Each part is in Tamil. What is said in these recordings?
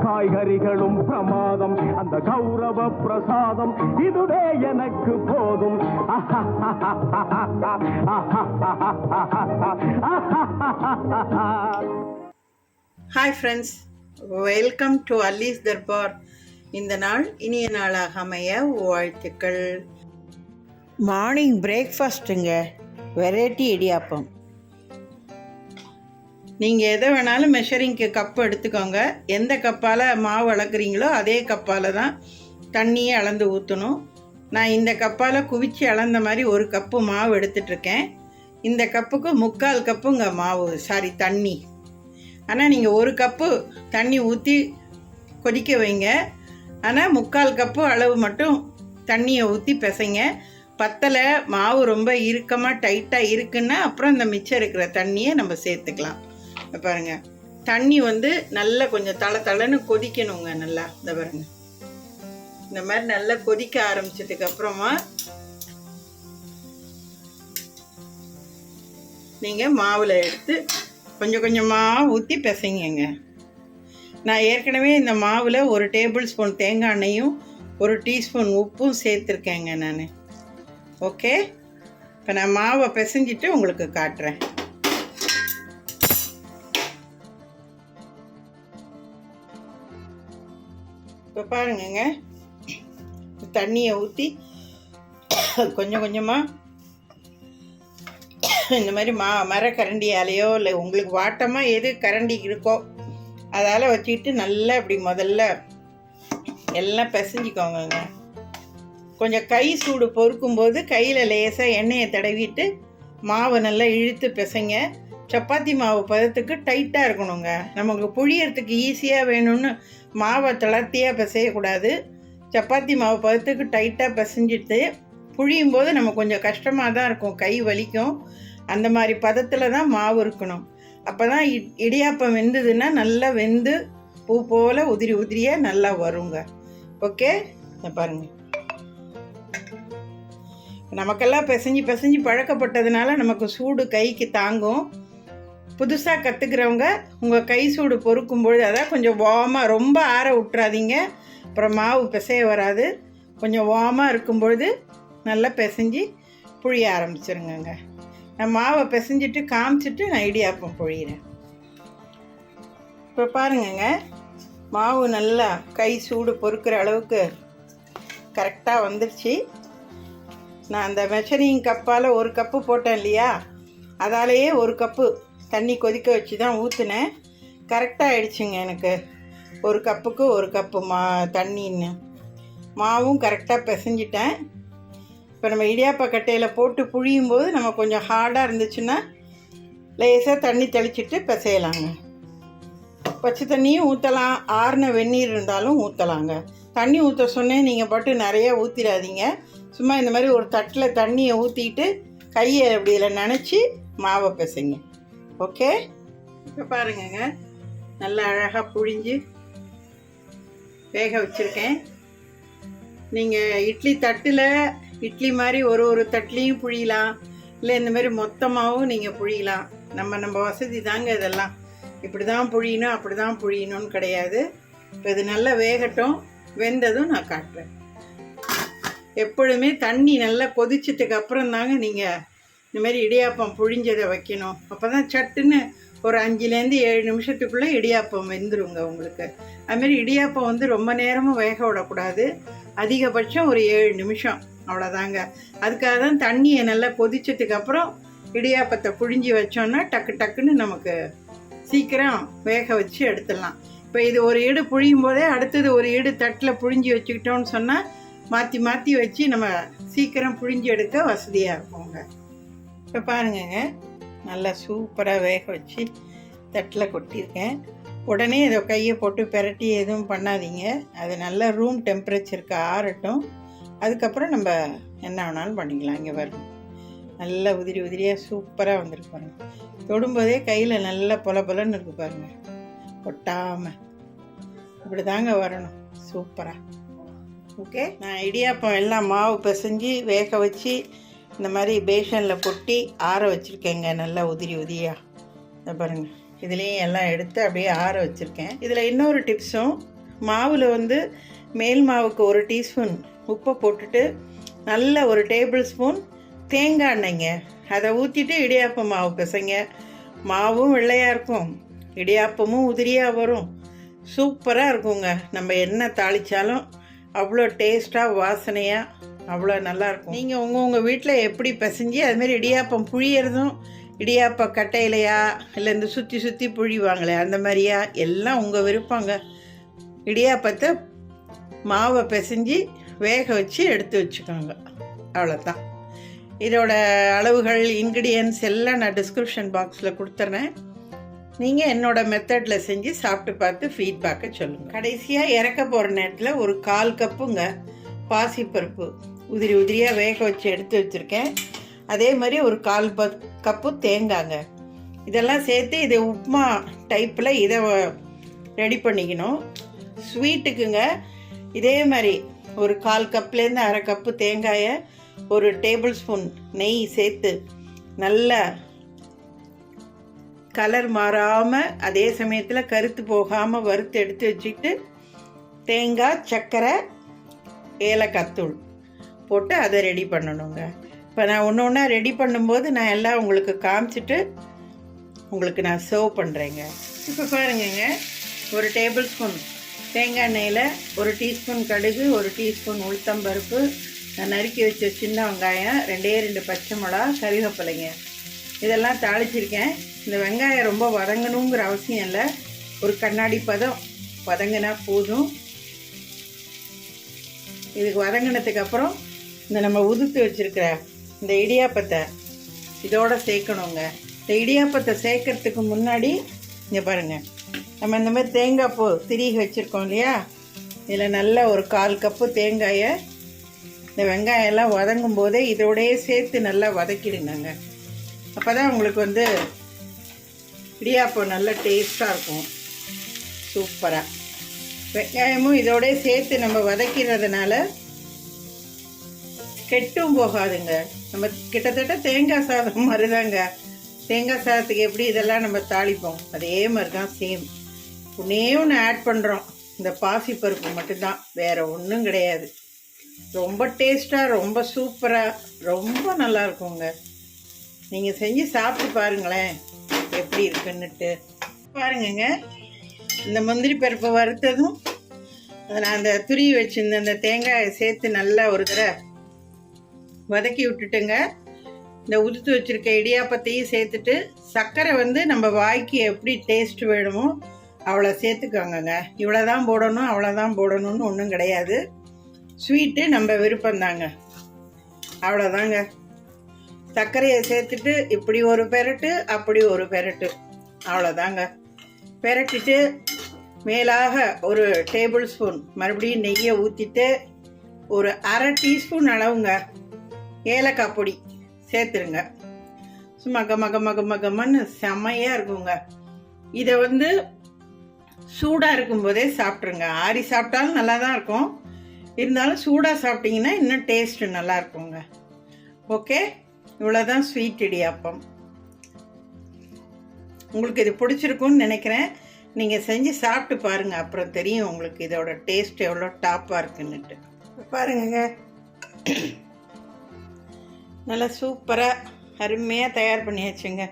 காய்கறிகளும் பிரமாதம், அந்த கௌரவ பிரசாதம் இதுவே எனக்கு போதும். Hi friends, welcome to Alli's Darbar. இந்த நாள் இனிய நாளாக அமைய வாழ்த்துக்கள். மார்னிங் பிரேக்ஃபாஸ்ட்டுங்க, வெரைட்டி இடியாப்பம். நீங்கள் எதை வேணாலும் மெஷரிங்க்கு கப்பு எடுத்துக்கோங்க. எந்த கப்பால் மாவு அளக்குறீங்களோ அதே கப்பால் தான் தண்ணியை அளந்து ஊற்றணும். நான் இந்த கப்பால் குவிச்சு அளந்த மாதிரி ஒரு கப்பு மாவு எடுத்துட்ருக்கேன். இந்த கப்புக்கு 3/4 கப்புங்க தண்ணி. ஆனால் நீங்கள் ஒரு கப்பு தண்ணி ஊற்றி கொதிக்க வைங்க. ஆனால் 3/4 கப்பு அளவு மட்டும் தண்ணியை ஊற்றி பிசைங்க. பத்தலை, மாவு ரொம்ப இறுக்கமாக டைட்டாக இருக்குன்னா அப்புறம் இந்த மிச்சம் இருக்கிற தண்ணியை நம்ம சேர்த்துக்கலாம். பாருங்கள், தண்ணி நல்லா கொஞ்சம் தளன்னு கொதிக்கணுங்க. நல்லா இந்த பாருங்கள், இந்த மாதிரி நல்லா கொதிக்க ஆரம்பிச்சதுக்கு அப்புறமா நீங்கள் மாவில் எடுத்து கொஞ்சம் கொஞ்சமாக ஊற்றி பிசைங்க. நான் ஏற்கனவே இந்த மாவில் 1 டேபிள் ஸ்பூன் தேங்காய் எண்ணெயும் 1 டீஸ்பூன் உப்பும் சேர்த்துருக்கேங்க நான். ஓகே, இப்போ நான் மாவை பிசைஞ்சிட்டு உங்களுக்கு காட்டுறேன். இப்போ பாருங்கங்க, தண்ணியை ஊற்றி கொஞ்சம் கொஞ்சமாக இந்த மாதிரி மரக்கரண்டியாலேயோ இல்லை உங்களுக்கு வாட்டமாக எது கரண்டி இருக்கோ அதால் வச்சுக்கிட்டு நல்லா இப்படி முதல்ல எல்லாம் பிசைஞ்சிக்கோங்க. கொஞ்சம் கை சூடு பொறுக்கும்போது கையில் லேசாக எண்ணெயை தடவிட்டு மாவை நல்லா இழுத்து பிசைங்க. சப்பாத்தி மாவு பதத்துக்கு டைட்டாக இருக்கணுங்க. நமக்கு புழியறதுக்கு ஈஸியாக வேணும்னு மாவை தளர்த்தியாக பிசையக்கூடாது. சப்பாத்தி மாவு பதத்துக்கு டைட்டாக பிசைஞ்சிட்டு புழியும் போது நம்ம கொஞ்சம் கஷ்டமாக தான் இருக்கும், கை வலிக்கும். அந்த மாதிரி பதத்தில் தான் மாவு இருக்கணும். அப்போ தான் இடியாப்பம் வெந்ததுன்னா நல்லா வெந்து பூ போல் உதிரியாக நல்லா வருங்க. ஓகே, பாருங்கள், நமக்கெல்லாம் பிசைஞ்சு பழக்கப்பட்டதுனால நமக்கு சூடு கைக்கு தாங்கும். புதுசாக கற்றுக்கிறவங்க உங்கள் கை சூடு பொறுக்கும்பொழுது, அதான் கொஞ்சம் வார்மாக, ரொம்ப ஆற விட்டுறாதீங்க, அப்புறம் மாவு பிசைய வராது. கொஞ்சம் வார்மாக இருக்கும்பொழுது நல்லா பிசைஞ்சு புழிய ஆரம்பிச்சிருங்க. நான் மாவை பிசைஞ்சிட்டு காமிச்சிட்டு நான் இடியாப்பம் புழிகிறேன். இப்போ பாருங்கங்க, மாவு நல்லா கை சூடு பொறுக்கிற அளவுக்கு கரெக்டாக வந்துருச்சு. நான் அந்த மெஷரிங் கப்பால் 1 கப்பு போட்டேன் இல்லையா, அதாலேயே 1 கப்பு தண்ணி கொதிக்க வச்சு தான் ஊற்றுனேன். கரெக்டாக ஆகிடுச்சுங்க எனக்கு. 1 கப்புக்கு 1 கப்பு தண்ணின்னு மாவும் கரெக்டாக பிசைஞ்சிட்டேன். இப்போ நம்ம இடியாப்ப கட்டையில் போட்டு புழியும் போது நம்ம கொஞ்சம் ஹார்டாக இருந்துச்சுன்னா லேசாக தண்ணி தெளிச்சிட்டு பிசையலாங்க. பச்சை தண்ணியும் ஊற்றலாம், ஆறுன வெந்நீர் இருந்தாலும் ஊற்றலாங்க. தண்ணி ஊற்ற சொன்னேன், நீங்கள் பாட்டு நிறையா ஊற்றிடாதீங்க. சும்மா இந்த மாதிரி ஒரு தட்டில் தண்ணியை ஊற்றிட்டு கையை இப்படியில் நனைச்சி மாவை பிசைங்க. ஓகே, இப்போ பாருங்கங்க, நல்லா அழகாக புழிஞ்சு வேக வச்சுருக்கேன். நீங்கள் இட்லி தட்டில் இட்லி மாதிரி ஒரு தட்டுலேயும் புழியலாம், இல்லை இந்த மாதிரி மொத்தமாகவும் நீங்கள் புழியலாம். நம்ம வசதி தாங்க இதெல்லாம். இப்படி தான் புழியணும் அப்படி தான் புழியணும்னு கிடையாது. இப்போ இது நல்லா வேகட்டும், வெந்ததும் நான் காட்டுறேன். எப்பொழுதுமே தண்ணி நல்லா கொதிச்சதுக்கு அப்புறம் தாங்க நீங்கள் இந்த மாதிரி இடியாப்பம் புழிஞ்சதை வைக்கணும். அப்போ தான் சட்டுன்னு ஒரு 5லேருந்து 7 நிமிஷத்துக்குள்ளே இடியாப்பம் வெந்துருங்க உங்களுக்கு. அதுமாரி இடியாப்பம் ரொம்ப நேரமும் வேக விடக்கூடாது, அதிகபட்சம் ஒரு 7 நிமிஷம், அவ்வளோதாங்க. அதுக்காக தான் தண்ணியை நல்லா கொதிச்சதுக்கு அப்புறம் இடியாப்பத்தை புழிஞ்சி வச்சோன்னா டக்குன்னு நமக்கு சீக்கிரம் வேக வச்சு எடுத்துடலாம். இப்போ இது ஒரு ஈடு புழியும் போதே அடுத்தது ஒரு ஈடு தட்டில் புழிஞ்சி வச்சுக்கிட்டோன்னு சொன்னால் மாற்றி வச்சு நம்ம சீக்கிரம் புழிஞ்சி எடுக்க வசதியாக இருக்குங்க. இப்போ பாருங்கங்க, நல்லா சூப்பராக வேக வச்சு தட்டில் கொட்டியிருக்கேன். உடனே இதை கையை போட்டு பெரட்டி எதுவும் பண்ணாதீங்க. அது நல்லா ரூம் டெம்பரேச்சருக்கு ஆறட்டும். அதுக்கப்புறம் நம்ம என்ன வேணாலும் பண்ணிக்கலாம். இங்கே வரும் நல்லா உதிரியாக சூப்பராக வந்துருக்கு பாருங்கள். தொடும்போதே கையில் நல்லா பொலன்னு இருக்குது பாருங்கள், ஒட்டாமல். இப்படி தாங்க வரணும் சூப்பராக. ஓகே, நான் இடியாப்பம் எல்லாம் மாவு பிசைஞ்சு வேக வச்சு இந்த மாதிரி பேஷனில் கொட்டி ஆற வச்சுருக்கேங்க. நல்லா உதிரியாக இதை பாருங்கள். இதுலேயும் எல்லாம் எடுத்து அப்படியே ஆற வச்சுருக்கேன். இதில் இன்னொரு டிப்ஸும், மாவில் வந்து மேல் மாவுக்கு 1 டீஸ்பூன் உப்பை போட்டுட்டு நல்ல 1 டேபிள் ஸ்பூன் தேங்காய் எண்ணெய்ங்க அதை ஊற்றிட்டு இடியாப்பம் மாவு பிசைங்க. மாவும் வெள்ளையாக இருக்கும், இடியாப்பமும் உதிரியாக வரும், சூப்பராக இருக்குங்க. நம்ம என்ன தாளித்தாலும் அவ்வளோ டேஸ்ட்டாக வாசனையாக அவ்வளோ நல்லாயிருக்கும். நீங்கள் உங்கள் வீட்டில் எப்படி பிசைஞ்சி அதுமாரி இடியாப்பம் புழியறதும், இடியாப்ப கட்டையிலையா இல்லை இந்த சுற்றி சுற்றி புழிவாங்களே அந்த மாதிரியா, எல்லாம் உங்கள் விருப்பங்க. இடியாப்பத்தை மாவை பிசைஞ்சி வேக வச்சு எடுத்து வச்சுக்கோங்க, அவ்வளோதான். இதோட அளவுகள், இன்க்ரீடியன்ஸ் எல்லாம் நான் டிஸ்கிரிப்ஷன் பாக்ஸில் கொடுத்துட்றேன். நீங்கள் என்னோடய மெத்தடில் செஞ்சு சாப்பிட்டு பார்த்து ஃபீட்பேக்கை சொல்லுங்கள். கடைசியாக இறக்க போகிற நேரத்தில் 1/4 கப்புங்க பாசிப்பருப்பு உதிரி உதிரியாக வேக வச்சு எடுத்து வச்சுருக்கேன். அதே மாதிரி 1/4 கப்பு தேங்காய்ங்க. இதெல்லாம் சேர்த்து இதை உப்புமா டைப்பில் இதை ரெடி பண்ணிக்கணும். ஸ்வீட்டுக்குங்க இதே மாதிரி 1/4 கப்லேருந்து 1/2 கப்பு தேங்காயை 1 டேபிள் ஸ்பூன் நெய் சேர்த்து நல்லா கலர் மாறாமல் அதே சமயத்தில் கருத்து போகாமல் வறுத்து எடுத்து வச்சுக்கிட்டு தேங்காய், சர்க்கரை, ஏலக்காய் தூள் போட்டு அதை ரெடி பண்ணணுங்க. இப்போ நான் ஒன்று ஒன்றா ரெடி பண்ணும்போது நான் எல்லாம் உங்களுக்கு காமிச்சிட்டு உங்களுக்கு நான் சர்வ் பண்ணுறேங்க. இப்போ பாருங்கங்க, 1 டேபிள் ஸ்பூன் தேங்காய் எண்ணெயில் 1 டீஸ்பூன் கடுகு, 1 டீஸ்பூன் உளுத்தம்பருப்பு, நான் நறுக்கி வச்ச சின்ன வெங்காயம், 2 பச்சை மிளகா, கறிவேப்பிலைங்க, இதெல்லாம் தாளிச்சிருக்கேன். இந்த வெங்காயம் ரொம்ப வதங்கணுங்கிற அவசியம் இல்லை, ஒரு கண்ணாடி பதம் வதங்கினா போதும். இதுக்கு வதங்கினதுக்கு அப்புறம் இந்த நம்ம உதுத்து வச்சுருக்கிற இந்த இடியாப்பத்தை இதோட சேர்க்கணுங்க. இந்த இடியாப்பத்தை சேர்க்கறதுக்கு முன்னாடி இங்கே பாருங்கள், நம்ம இந்த மாதிரி தேங்காய் பூ திரிகி வச்சுருக்கோம் இல்லையா, இதில் நல்லா 1/4 கப்பு தேங்காயை இந்த வெங்காயம் எல்லாம் வதங்கும் போதே இதோடையே சேர்த்து நல்லா வதக்கிடுங்க. அப்போ தான் உங்களுக்கு வந்து இடியாப்பம் நல்ல டேஸ்ட்டாக இருக்கும், சூப்பராக. வெங்காயமும் இதோடய சேர்த்து நம்ம வதக்கிறதுனால கெட்டும் போகாதுங்க. நம்ம கிட்டத்தட்ட தேங்காய் சாதம் மாதிரி தாங்க. தேங்காய் சாதத்துக்கு எப்படி இதெல்லாம் நம்ம தாளிப்போம் அதே மாதிரி தான் சேம். ஒன்று ஆட் பண்ணுறோம், இந்த பாசிப்பருப்பு மட்டும்தான், வேறு ஒன்றும் கிடையாது. ரொம்ப டேஸ்ட்டாக, ரொம்ப சூப்பராக, ரொம்ப நல்லா இருக்குங்க. நீங்கள் செஞ்சு சாப்பிட்டு பாருங்களேன் எப்படி இருக்குன்னுட்டு. பாருங்கங்க, இந்த முந்திரி பருப்பை வறுத்ததும் நான் அந்த துருவி வச்சுருந்த அந்த தேங்காயை சேர்த்து நல்லா ஒரு தடவை வதக்கி விட்டுட்டுங்க. இந்த உதுத்து வச்சுருக்க இடியாப்பத்தையும் சேர்த்துட்டு சர்க்கரை வந்து நம்ம வாய்க்கு எப்படி டேஸ்ட் வேணுமோ அவ்வளோ சேர்த்துக்கோங்கங்க. இவ்வளோ தான் போடணும் அவ்வளோதான் போடணும்னு ஒன்றும் கிடையாது. ஸ்வீட்டு நம்ம விருப்பம்தாங்க, அவ்வளோதாங்க. சர்க்கரையை சேர்த்துட்டு இப்படி ஒரு பெரட்டு அப்படி ஒரு பெரட்டு, அவ்வளோதாங்க. பெரட்டிட்டு மேலாக 1 டேபிள் ஸ்பூன் மறுபடியும் நெய்யை ஊற்றிட்டு 1/2 டீஸ்பூன் அளவுங்க ஏலக்காய் பொடி சேர்த்துருங்க. சும்மா கம்மன்னு செம்மையாக இருக்குங்க. இதை வந்து சூடாக இருக்கும்போதே சாப்பிட்ருங்க. ஆறி சாப்பிட்டாலும் நல்லா தான் இருக்கும், இருந்தாலும் சூடாக சாப்பிட்டிங்கன்னா இன்னும் டேஸ்ட்டு நல்லா இருக்குங்க. ஓகே, இவ்வளோதான் ஸ்வீட் இடியாப்பம். உங்களுக்கு இது பிடிச்சிருக்குன்னு நினைக்கிறேன். நீங்கள் செஞ்சு சாப்பிட்டு பாருங்கள், அப்புறம் தெரியும் உங்களுக்கு இதோட டேஸ்ட் எவ்வளோ டாப்பாக இருக்குன்னுட்டு. பாருங்க, நல்லா சூப்பராக அருமையாக தயார் பண்ணியாச்சுங்க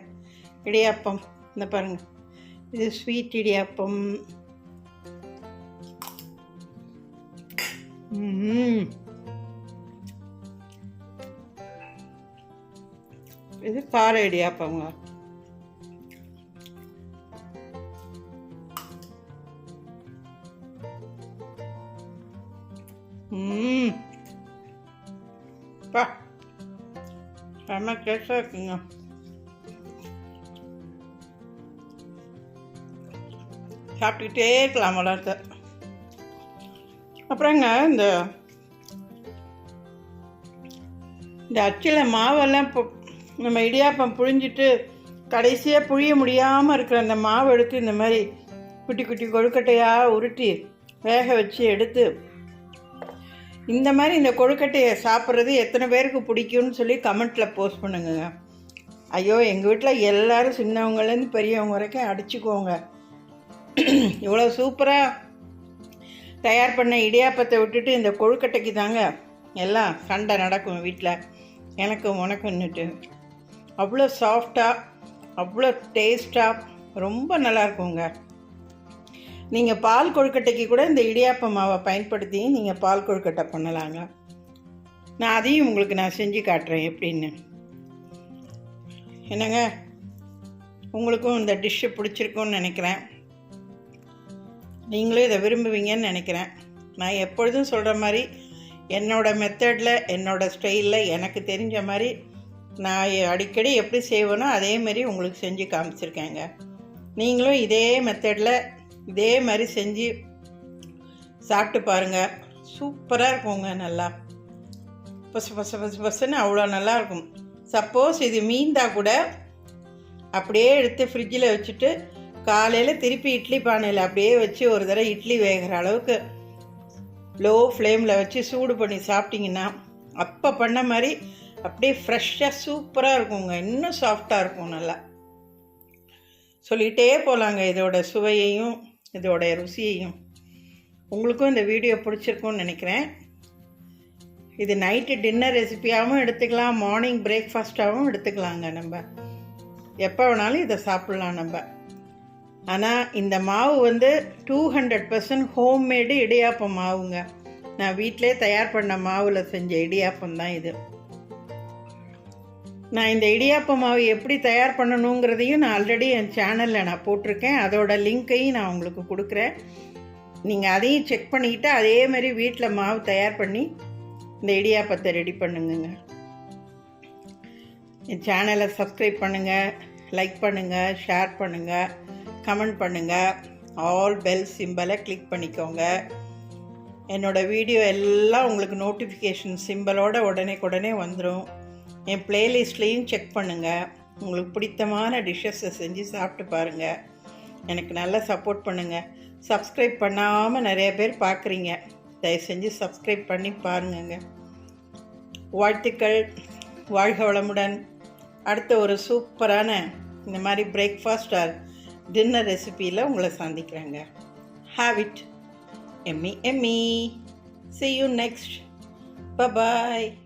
இடியாப்பம். இந்த பாருங்கள், இது ஸ்வீட் இடியாப்பம். இது கார இடியாப்பங்க. பா, செம்ம டேஸ்டாக இருக்குங்க. சாப்பிட்டுக்கிட்டே இருக்கலாம் வளர்த்த. அப்புறங்க இந்த அச்சில் மாவெல்லாம் நம்ம இடியாப்பம் புழிஞ்சிட்டு கடைசியாக புழிய முடியாமல் இருக்கிற அந்த மாவு எடுத்து இந்த மாதிரி குட்டி குட்டி கொழுக்கட்டையாக உருட்டி வேக வச்சு எடுத்து இந்த மாதிரி இந்த கொழுக்கட்டையை சாப்பிட்றது எத்தனை பேருக்கு பிடிக்கும்னு சொல்லி கமெண்ட்டில் போஸ்ட் பண்ணுங்க. ஐயோ, எங்கள் வீட்டில் எல்லோரும் சின்னவங்கலேருந்து பெரியவங்க வரைக்கும் அடிச்சுக்குவோங்க. இவ்வளோ சூப்பராக தயார் பண்ண இடியாப்பத்தை விட்டுட்டு இந்த கொழுக்கட்டைக்கு தாங்க எல்லாம் சண்டை நடக்கும் வீட்டில், எனக்கும் உனக்குன்னுட்டு. அவ்வளோ சாஃப்டாக, அவ்வளோ டேஸ்ட்டாக, ரொம்ப நல்லாயிருக்குங்க. நீங்கள் பால் கொழுக்கட்டைக்கு கூட இந்த இடியாப்ப மாவை பயன்படுத்தி நீங்கள் பால் கொழுக்கட்டை பண்ணலாங்க. நான் அதையும் உங்களுக்கு நான் செஞ்சு காட்டுறேன் எப்படின்னு. என்னங்க, உங்களுக்கும் இந்த டிஷ்ஷு பிடிச்சிருக்குன்னு நினைக்கிறேன். நீங்களும் இதை விரும்புவீங்கன்னு நினைக்கிறேன். நான் எப்பொழுதும் சொல்கிற மாதிரி என்னோடய மெத்தடில், என்னோடய ஸ்டைலில், எனக்கு தெரிஞ்ச மாதிரி நான் அடிக்கடி எப்படி செய்வேனோ அதேமாரி உங்களுக்கு செஞ்சு காமிச்சிருக்கேங்க. நீங்களும் இதே மெத்தடில் இதே மாதிரி செஞ்சு சாப்பிட்டு பாருங்கள். சூப்பராக இருக்குங்க. நல்லா பசுன்னு அவ்வளோ நல்லாயிருக்கும். சப்போஸ் இது மீந்தா கூட அப்படியே எடுத்து ஃப்ரிட்ஜில் வச்சுட்டு காலையில் திருப்பி இட்லி பானையில் அப்படியே வச்சு ஒரு தடவை இட்லி வேகிற அளவுக்கு லோ ஃப்ளேமில் வச்சு சூடு பண்ணி சாப்பிட்டிங்கன்னா அப்போ பண்ண மாதிரி அப்படியே ஃப்ரெஷ்ஷாக சூப்பராக இருக்குங்க. இன்னும் சாஃப்டாக இருக்கும். நல்லா சொல்லிகிட்டே போகலாங்க இதோட சுவையையும் இதோட ருசியையும். உங்களுக்கும் இந்த வீடியோ பிடிச்சிருக்கும்னு நினைக்கிறேன். இது நைட்டு டின்னர் ரெசிபியாகவும் எடுத்துக்கலாம், மார்னிங் பிரேக்ஃபாஸ்ட்டாகவும் எடுத்துக்கலாங்க. நம்ம எப்போ வேணாலும் இதை சாப்பிட்லாம் நம்ம. ஆனால் இந்த மாவு வந்து 200% ஹோம்மேடு இடியாப்பம் மாவுங்க. நான் வீட்டிலே தயார் பண்ண மாவில் செஞ்ச இடியாப்பம் தான் இது. நான் இந்த இடியாப்ப மாவு எப்படி தயார் பண்ணணுங்கிறதையும் நான் ஆல்ரெடி என் சேனலில் நான் போட்டிருக்கேன். அதோட லிங்க்கையும் நான் உங்களுக்கு கொடுக்குறேன். நீங்கள் அதையும் செக் பண்ணிக்கிட்டு அதே மாதிரி வீட்டில் மாவு தயார் பண்ணி இந்த இடியாப்பத்தை ரெடி பண்ணுங்க. என் சேனலை சப்ஸ்கிரைப் பண்ணுங்கள், லைக் பண்ணுங்கள், ஷேர் பண்ணுங்கள், கமெண்ட் பண்ணுங்கள். ஆல் பெல் சிம்பலை கிளிக் பண்ணிக்கோங்க. என்னோடய வீடியோ எல்லாம் உங்களுக்கு நோட்டிஃபிகேஷன் சிம்பலோட உடனே வந்துடும். என் பிளேலிஸ்ட்லேயும் செக் பண்ணுங்கள். உங்களுக்கு பிடித்தமான டிஷ்ஷஸை செஞ்சு சாப்பிட்டு பாருங்கள். எனக்கு நல்லா சப்போர்ட் பண்ணுங்கள். சப்ஸ்கிரைப் பண்ணாமல் நிறைய பேர் பார்க்குறீங்க. தயவு செஞ்சு சப்ஸ்கிரைப் பண்ணி பாருங்கங்க. வாழ்த்துக்கள். வாழ்க வளமுடன். அடுத்த ஒரு சூப்பரான இந்த மாதிரி பிரேக்ஃபாஸ்ட் ஆர் டின்னர் ரெசிபியில் உங்களை சந்திக்கிறேங்க. Have it. Yummy. See you next. Bye-bye.